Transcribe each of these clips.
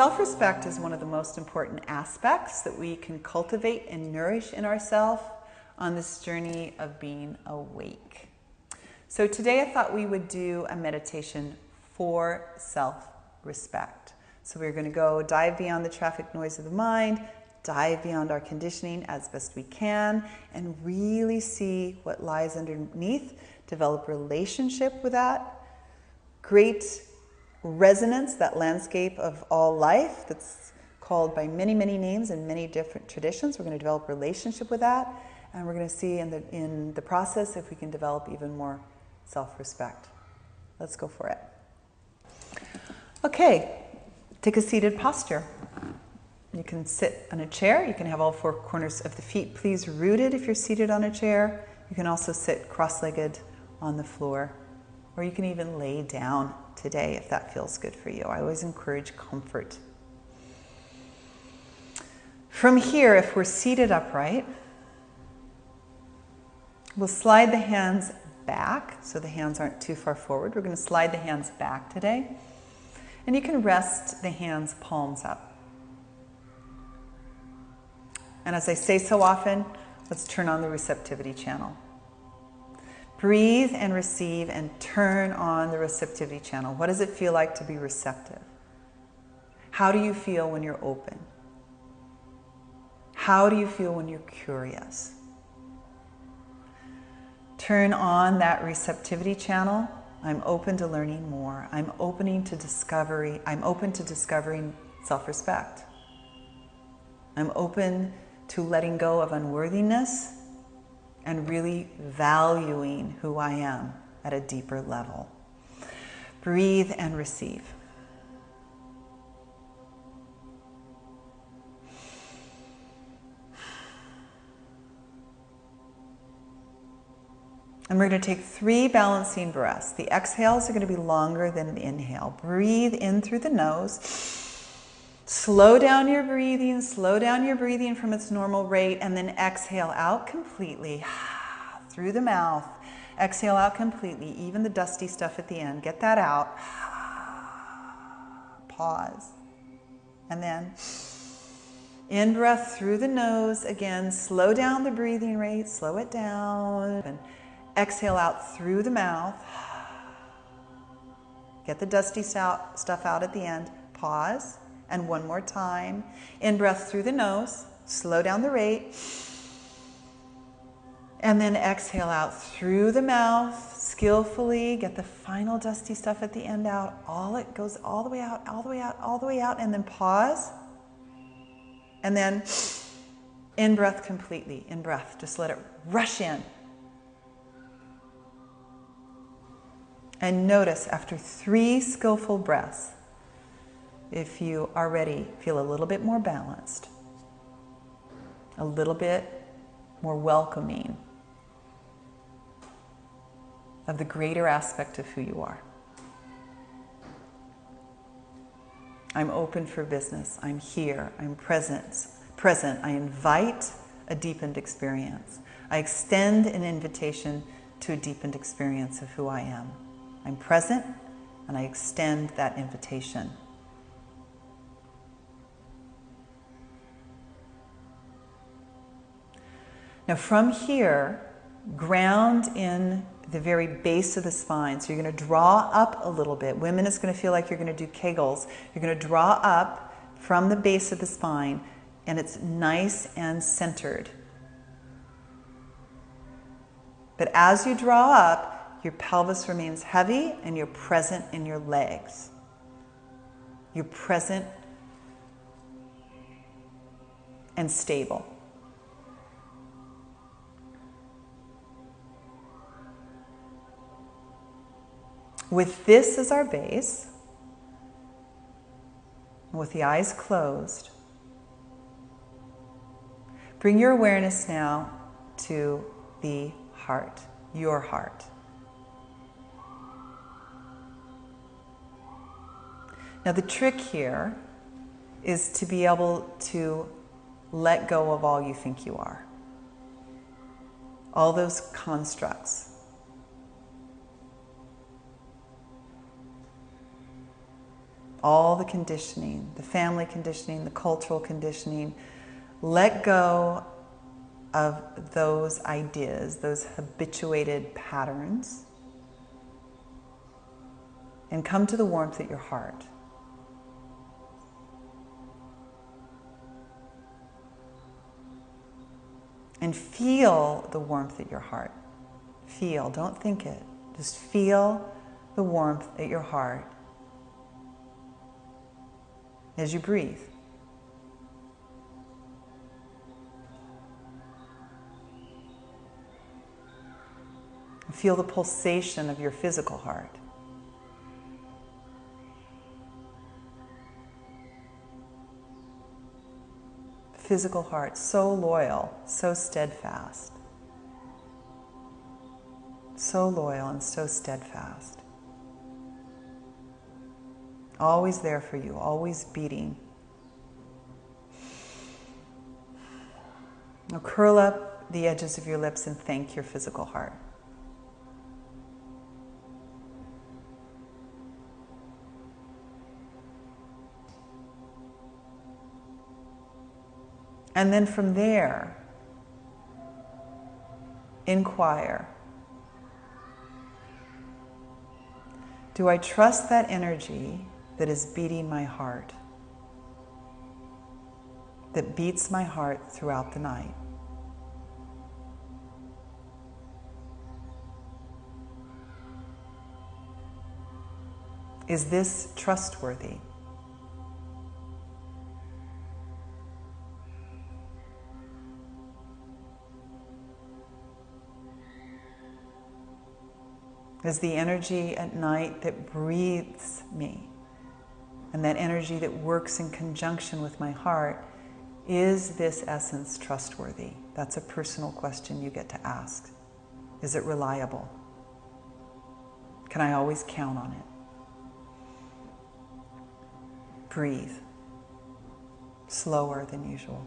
self-respect is one of the most important aspects that we can cultivate and nourish in ourselves on this journey of being awake. So today I thought we would do a meditation for self-respect. So we're going to go dive beyond the traffic noise of the mind, dive beyond our conditioning as best we can, and really see what lies underneath, develop relationship with that great resonance, that landscape of all life that's called by many, many names in many different traditions. We're going to develop relationship with that, and we're going to see in the process if we can develop even more self-respect. Let's go for it. Okay, take a seated posture. You can sit on a chair. You can have all four corners of the feet, please, rooted if you're seated on a chair. You can also sit cross-legged on the floor, or you can even lay down today if that feels good for you. I always encourage comfort. From here, if we're seated upright, we'll slide the hands back so the hands aren't too far forward. We're going to slide the hands back today. And you can rest the hands palms up. And as I say so often, let's turn on the receptivity channel. Breathe and receive and turn on the receptivity channel. What does it feel like to be receptive? How do you feel when you're open? How do you feel when you're curious? Turn on that receptivity channel. I'm open to learning more. I'm open to discovering self-respect. I'm open to letting go of unworthiness and really valuing who I am at a deeper level. Breathe and receive. And we're going to take 3 balancing breaths. The exhales are going to be longer than the inhale. Breathe in through the nose. Slow down your breathing from its normal rate, and then exhale out completely through the mouth. Exhale out completely, even the dusty stuff at the end. Get that out. Pause. And then in breath through the nose. Again, slow down the breathing rate, slow it down. And exhale out through the mouth. Get the dusty stuff out at the end. Pause. And one more time. In breath through the nose. Slow down the rate. And then exhale out through the mouth. Skillfully get the final dusty stuff at the end out. It goes all the way out, all the way out, all the way out. And then pause. And then in breath completely. In breath. Just let it rush in. And notice after 3 skillful breaths, if you already feel a little bit more balanced, a little bit more welcoming of the greater aspect of who you are. I'm open for business. I'm here. I'm present. I invite a deepened experience. I extend an invitation to a deepened experience of who I am. I'm present, and I extend that invitation. Now from here, ground in the very base of the spine. So you're going to draw up a little bit. Women, it's going to feel like you're going to do Kegels. You're going to draw up from the base of the spine, and it's nice and centered. But as you draw up, your pelvis remains heavy and you're present in your legs. You're present and stable. With this as our base, with the eyes closed, bring your awareness now to the heart, your heart. Now the trick here is to be able to let go of all you think you are. All those constructs. all the conditioning, the family conditioning, the cultural conditioning. Let go of those ideas, those habituated patterns, and come to the warmth at your heart. And feel the warmth at your heart. Feel, don't think it. Just feel the warmth at your heart as you breathe. Feel the pulsation of your physical heart. Physical heart, so loyal, so steadfast. So loyal and so steadfast. Always there for you, always beating. Now curl up the edges of your lips and thank your physical heart. And then from there, inquire, do I trust that energy that is beating my heart, that beats my heart throughout the night? Is this trustworthy? Is the energy at night that breathes me, and that energy that works in conjunction with my heart, is this essence trustworthy? That's a personal question you get to ask. Is it reliable? Can I always count on it? Breathe. Slower than usual.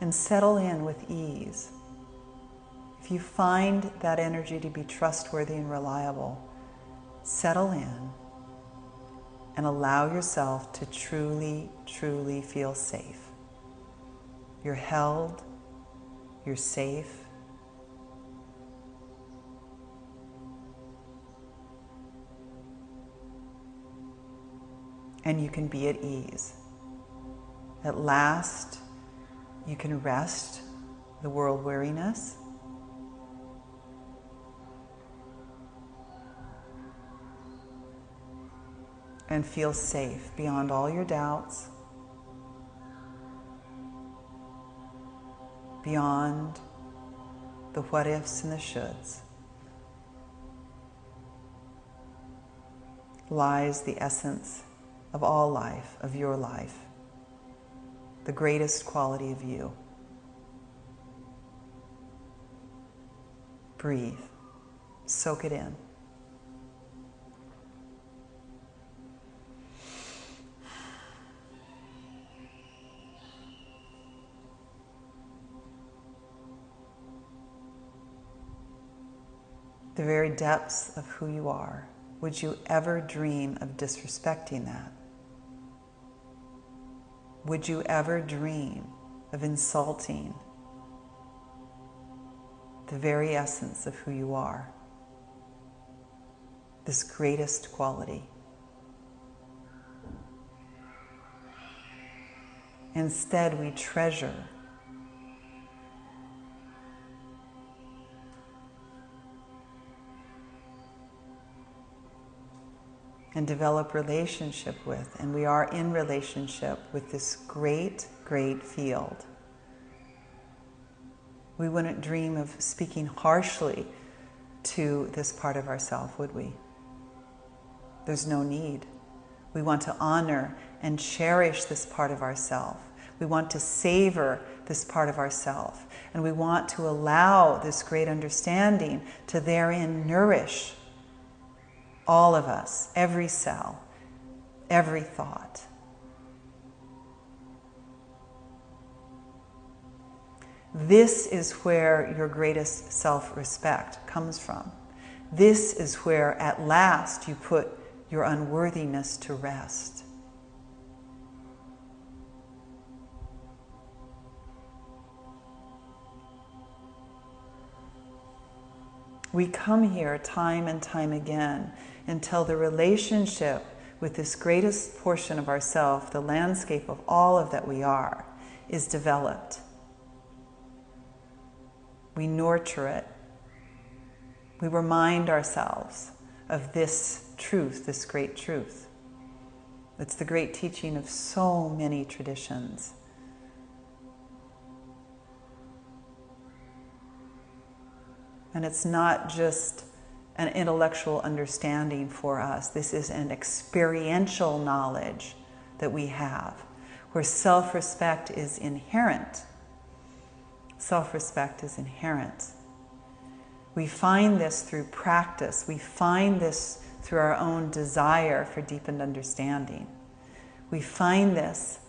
And settle in with ease. If you find that energy to be trustworthy and reliable, settle in and allow yourself to truly, truly feel safe. You're held, you're safe. And you can be at ease. At last, you can rest the world weariness. And feel safe beyond all your doubts, beyond the what ifs and the shoulds, lies the essence of all life, of your life, the greatest quality of you. Breathe. Soak it in. The very depths of who you are. Would you ever dream of disrespecting that? Would you ever dream of insulting the very essence of who you are? This greatest quality. Instead, we treasure and develop relationship with, and we are in relationship with this great, great field. We wouldn't dream of speaking harshly to this part of ourself, would we? There's no need. We want to honor and cherish this part of ourself. We want to savor this part of ourself. And we want to allow this great understanding to therein nourish all of us, every cell, every thought. This is where your greatest self-respect comes from. This is where at last you put your unworthiness to rest. We come here time and time again until the relationship with this greatest portion of ourself, the landscape of all of that we are, is developed. We nurture it. We remind ourselves of this truth, this great truth. It's the great teaching of so many traditions. And it's not just an intellectual understanding for us. This is an experiential knowledge that we have, where self-respect is inherent. Self-respect is inherent. We find this through practice. We find this through our own desire for deepened understanding. We find this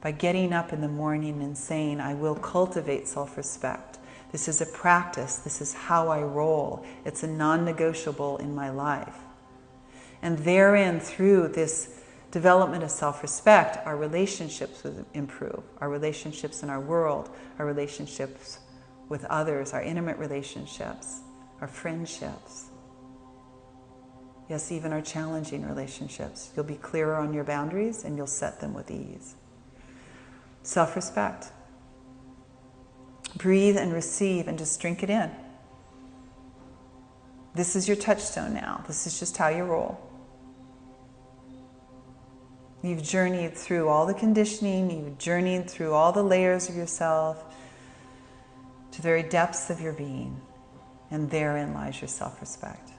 by getting up in the morning and saying, I will cultivate self-respect. This is a practice. This is how I roll. It's a non-negotiable in my life. And therein, through this development of self-respect, our relationships will improve. Our relationships in our world, our relationships with others, our intimate relationships, our friendships. Yes, even our challenging relationships. You'll be clearer on your boundaries and you'll set them with ease. Self-respect. Breathe and receive and just drink it in. This is your touchstone now. This is just how you roll. You've journeyed through all the conditioning, you've journeyed through all the layers of yourself to the very depths of your being, and therein lies your self-respect.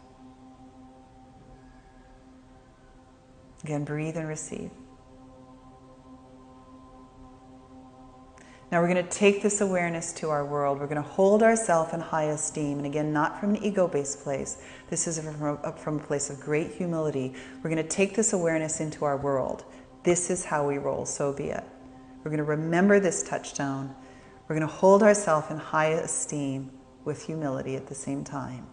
Again, breathe and receive. Now we're going to take this awareness to our world. We're going to hold ourselves in high esteem. And again, not from an ego-based place. This is from a place of great humility. We're going to take this awareness into our world. This is how we roll, so be it. We're going to remember this touchstone. We're going to hold ourselves in high esteem with humility at the same time.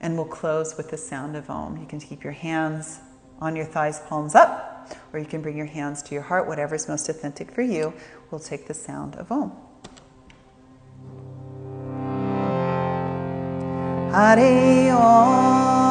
And we'll close with the sound of Om. You can keep your hands on your thighs, palms up, or you can bring your hands to your heart, whatever is most authentic for you. We'll take the sound of Om. Hare Om.